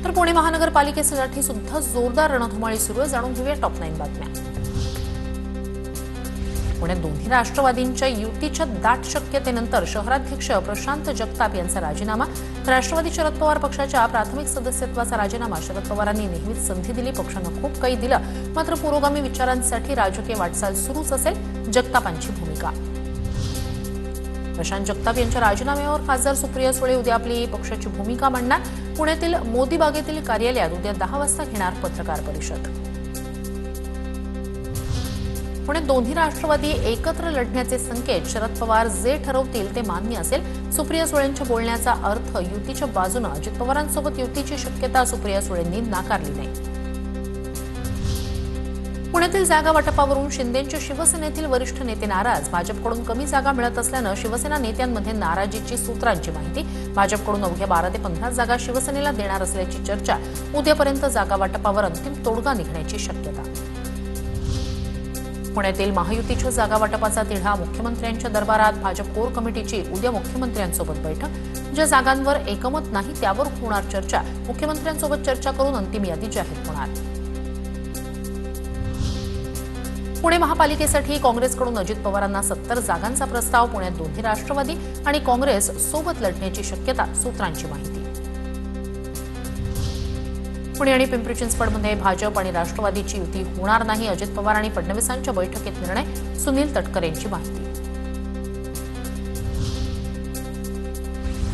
तर पुणे महानगरपालिकेसाठी सुद्धा जोरदार रणधुमाळी सुरू आहे। जाणून घेऊया टॉप 9 बातम्या। पुण्यात दोन्ही राष्ट्रवादींच्या युतीच्या दाट शक्यतेनंतर शहराध्यक्ष प्रशांत जगताप यांचा राजीनामा। राष्ट्रवादी शरद पवार पक्षाच्या प्राथमिक सदस्यत्वाचा राजीनामा। शरद पवारांनी नेहमीच संधी दिली, पक्षानं खूप काही दिलं, मात्र पुरोगामी विचारांसाठी राजकीय वाटचाल सुरूच असेल, जगतापांची भूमिका। प्रशांत जगताप यांच्या राजीनाम्यावर खासदार सुप्रिया सुळे उद्या आपली पक्षाची भूमिका मांडणार। पुण्यातील मोदी बागेतील कार्यालयात उद्या 10 वाजता घेणार पत्रकार परिषद। पुण्यात दोन्ही राष्ट्रवादी एकत्र लढण्याचे संकेत। शरद पवार जे ठरवतील ते मान्य असेल। सुप्रिया सुळेंच्या बोलण्याचा अर्थ युतीच्या बाजूने अजित पवारांसोबत युतीची शक्यता सुप्रिया सुळेंनी नाकारली नाही। पुण्यातील जागा वाटपावरून शिंदेंच्या शिवसेनेतील वरिष्ठ नेते नाराज। भाजपकडून कमी जागा मिळत असल्यानं शिवसेना नेत्यांमध्ये नाराजीची सूत्रांची माहिती। भाजपकडून अवघ्या 12 ते 15 जागा शिवसेनेला देणार असल्याची चर्चा। उद्यापर्यंत जागा वाटपावर अंतिम तोडगा निघण्याची शक्यता। पुण्यातील महायुतीच्या जागा वाटपाचा तिढा मुख्यमंत्र्यांच्या दरबारात। भाजप कोर कमिटीची उद्या मुख्यमंत्र्यांसोबत बैठक। ज्या जागांवर एकमत नाही त्यावर होणार चर्चा। मुख्यमंत्र्यांसोबत चर्चा करून अंतिम यादी जाहीर होणार। पुणे महापालिकेसाठी काँग्रेसकडून अजित पवारांना 70 जागांचा प्रस्ताव। पुण्यात दोन्ही राष्ट्रवादी आणि काँग्रेस सोबत लढण्याची शक्यता, सूत्रांची माहिती। पुणे आणि पिंपरी चिंचवडमध्ये भाजप आणि राष्ट्रवादीची युती होणार नाही। अजित पवार आणि फडणवीसांच्या बैठकीत निर्णय, सुनील तटकरेंची माहिती।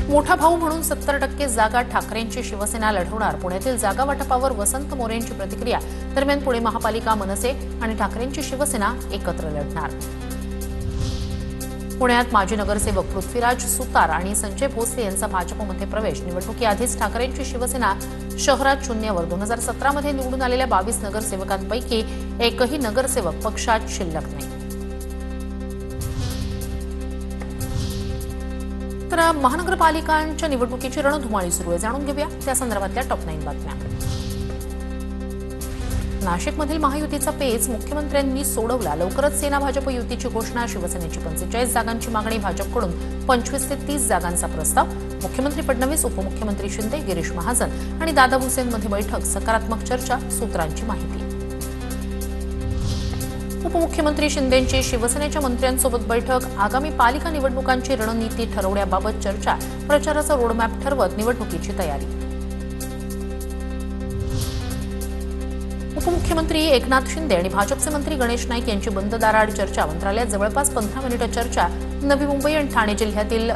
मोठा भाऊ म्हणून 70% जागा ठाकरेंची शिवसेना लढवणार। पुण्यातील जागा वाटपावर वसंत मोरेंची प्रतिक्रिया। दरम्यान पुणे महापालिका मनसे आणि ठाकरेंची शिवसेना एकत्र लढणार। पुण्यात माजी नगरसेवक पृथ्वीराज सुतार आणि संजय भोसले यांचा भाजपमध्ये प्रवेश। निवडणुकीआधीच ठाकरेंची शिवसेना शहरात शून्यावर। 2017 निवडून आलेल्या 22 नगरसेवकांपैकी एकही नगरसेवक पक्षात शिल्लक नाही। तर महानगरपालिकांच्या निवडणुकीची रणधुमाळी सुरू आहे। जाणून घेऊया त्या संदर्भातल्या टॉप 9 बातम्या। नाशिकमधील महायुतीचा पेच मुख्यमंत्र्यांनी सोडवला। लवकरच सेना भाजप युतीची घोषणा। शिवसेनेची 45 जागांची मागणी। भाजपकडून 25 ते 30 जागांचा प्रस्ताव। मुख्यमंत्री फडणवीस, उपमुख्यमंत्री शिंदे, गिरीश महाजन आणि दादा भुसेंमध्ये बैठक। सकारात्मक चर्चा, सूत्रांची माहिती। उपमुख्यमंत्री शिंदेंची शिवसेनेच्या मंत्र्यांसोबत बैठक। आगामी पालिका निवडणुकांची रणनीती ठरवण्याबाबत चर्चा। प्रचाराचा रोडमॅप ठरवत निवडणुकीची तयारी। उपमुख्यमंत्री एकनाथ शिंदे आणि भाजपचे मंत्री गणेश नाईक यांची बंद दाराआड चर्चा। मंत्रालयात जवळपास 15 मिनिटं चर्चा। नवी मुंबई आणि ठाणे जिल्ह्यातील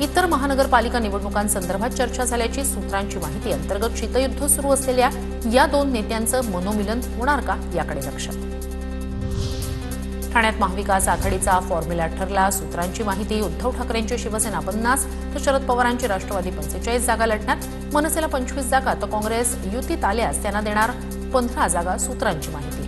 इतर महानगरपालिका निवडणुकांसंदर्भात चर्चा झाल्याची सूत्रांची माहिती। अंतर्गत शीतयुद्ध सुरू असलेल्या या दोन नेत्यांचं मनोमिलन होणार का, याकडे लक्ष। ठाण्यात महाविकास आघाडीचा फॉर्म्युला ठरला। सूत्रांची माहिती। उद्धव ठाकरेंची शिवसेना 50 तर शरद पवारांची राष्ट्रवादी 45 जागा लढणार। मनसेला 25 जागा तर काँग्रेस युतीत आल्यास त्यांना देणार 15 जागा, सूत्रांची माहिती।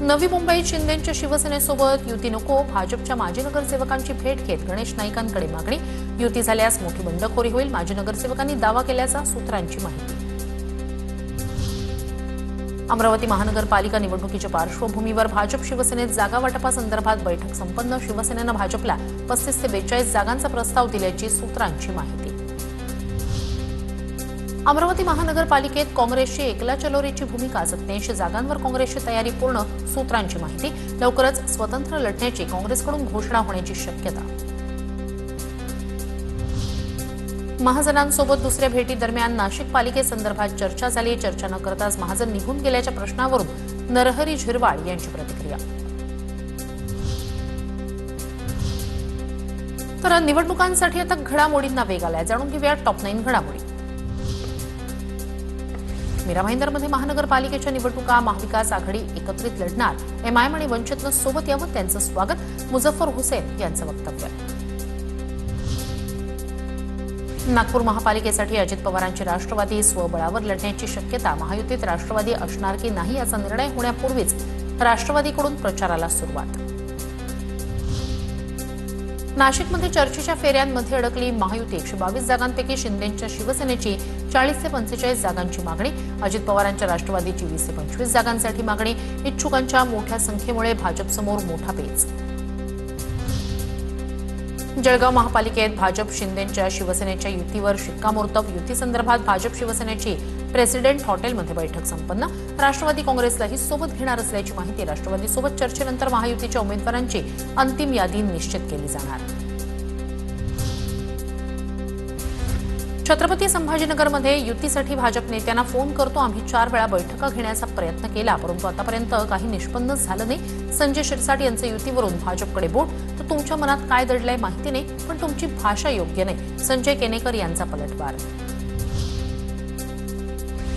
नवी मुंबईत शिंदेंच्या शिवसेनेसोबत युती नको। भाजपच्या माजी नगरसेवकांची भेट घेत गणेश नाईकांकडे मागणी। युती झाल्यास मोठी बंडखोरी होईल, माजी नगरसेवकांनी दावा केल्याचा, सूत्रांची माहिती। अमरावती महानगरपालिका निवडणुकीच्या पार्श्वभूमीवर भाजप शिवसेनेत जागा वाटपासंदर्भात बैठक संपन्न। शिवसेनेनं भाजपला 35 ते 42 जागांचा प्रस्ताव दिल्याची सूत्रांची माहिती। अमरावती महानगरपालिकेत काँग्रेसची एकला चलोरीची भूमिका। 87 जागांवर काँग्रेसची तयारी पूर्ण, सूत्रांची माहिती। लवकरच स्वतंत्र लढण्याची काँग्रेसकडून घोषणा होण्याची शक्यता। महाजनांसोबत दुसऱ्या भेटीदरम्यान नाशिक पालिकेसंदर्भात चर्चा झाली। चर्चा न करताच महाजन निघून गेल्याच्या प्रश्नावरून नरहरी झिरवाळ यांची प्रतिक्रिया। तर निवडणुकांसाठी आता घडामोडींना वेग आलाय। जाणून घेऊया टॉप 9 घडामोडी। मीरा भाईंदरमध्ये महानगरपालिकेच्या निवडणुका। महाविकास आघाडी एकत्रित लढणार। एमआयएम आणि वंचितनं सोबत यावं, त्यांचं स्वागत। मुझफ्फर हुसेन यांचं वक्तव्य। नागपूर महापालिकेसाठी अजित पवारांची राष्ट्रवादी स्वबळावर लढण्याची शक्यता। महायुतीत राष्ट्रवादी असणार की नाही याचा निर्णय होण्यापूर्वीच राष्ट्रवादीकडून प्रचाराला सुरुवात। नाशिकमध्ये चर्चेच्या फेऱ्यांमध्ये अडकली महायुती। 122 जागांपैकी शिंदेंच्या शिवसेनेची 40 ते 45 जागांची मागणी। अजित पवारांच्या राष्ट्रवादीची 20 ते 25 जागांसाठी मागणी। इच्छुकांच्या मोठ्या संख्येमुळे भाजपसमोर मोठा पेच। जळगाव महापालिकेत भाजप शिंदेंच्या शिवसेनेच्या युतीवर शिक्कामोर्तब. युतीसंदर्भात भाजप शिवसेनेची प्रेसिडेंट हॉटेलमध्ये बैठक संपन्न. राष्ट्रवादी काँग्रेसलाही सोबत घेणार असल्याची माहिती. राष्ट्रवादीसोबत चर्चेनंतर महायुतीच्या उमेदवारांची अंतिम यादी निश्चित केली जाणार. छत्रपती संभाजीनगरमध्ये युतीसाठी भाजप नेत्यांना फोन करतो आम्ही 4 वेळा बैठका घेण्याचा प्रयत्न केला, परंतु आतापर्यंत काही निष्पन्नच झालं नाही. संजय शिरसाट यांचं युतीवरून भाजपकडे बोट. तर तुमच्या मनात काय दडलंय माहिती नाही, पण तुमची भाषा योग्य नाही. संजय केनेकर यांचा पलटवार.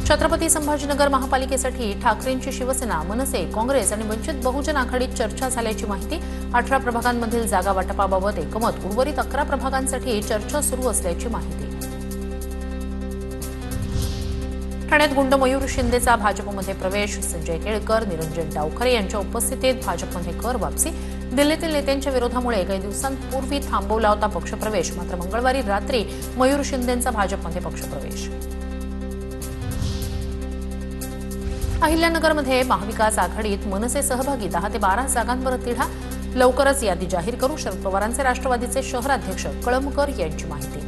छत्रपती संभाजीनगर महापालिकेसाठी ठाकरेंची शिवसेना, मनसे, काँग्रेस आणि वंचित बहुजन आघाडीत चर्चा झाल्याची माहिती. 18 प्रभागांमधील जागा वाटपाबाबत एकमत. उर्वरित 11 प्रभागांसाठी चर्चा सुरू असल्याची माहिती. ठाण्यात गुंड मयूर शिंदेचा भाजपमध्ये प्रवेश. संजय केळकर, निरंजन डावखरे यांच्या उपस्थितीत भाजपमध्ये कर वापसी. दिल्लीतील नेत्यांच्या विरोधामुळे काही दिवसांपूर्वी थांबवला होता पक्षप्रवेश, मात्र मंगळवारी रात्री मयूर शिंदेंचा भाजपमध्ये पक्षप्रवेश. अहिल्यानगरमध्ये महाविकास आघाडीत मनसे सहभागी. 10 ते 12 जागांवर तिढा. लवकरच यादी जाहीर करू. शरद पवारांचे राष्ट्रवादीचे शहराध्यक्ष कळमकर यांची माहिती.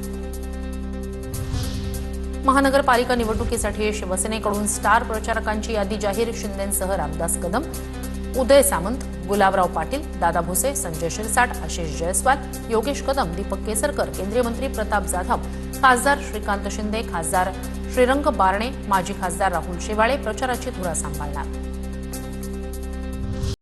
महानगरपालिका निवडणुकीसाठी शिवसेनेकडून स्टार प्रचारकांची यादी जाहीर. शिंदेंसह रामदास कदम, उदय सामंत, गुलाबराव पाटील, दादा भुसे, संजय शिरसाट, आशिष जयस्वाल, योगेश कदम, दीपक केसरकर, केंद्रीय मंत्री प्रताप जाधव, खासदार श्रीकांत शिंदे, खासदार श्रीरंग बारणे, माजी खासदार राहुल शेवाळे प्रचाराची धुरा सांभाळणार.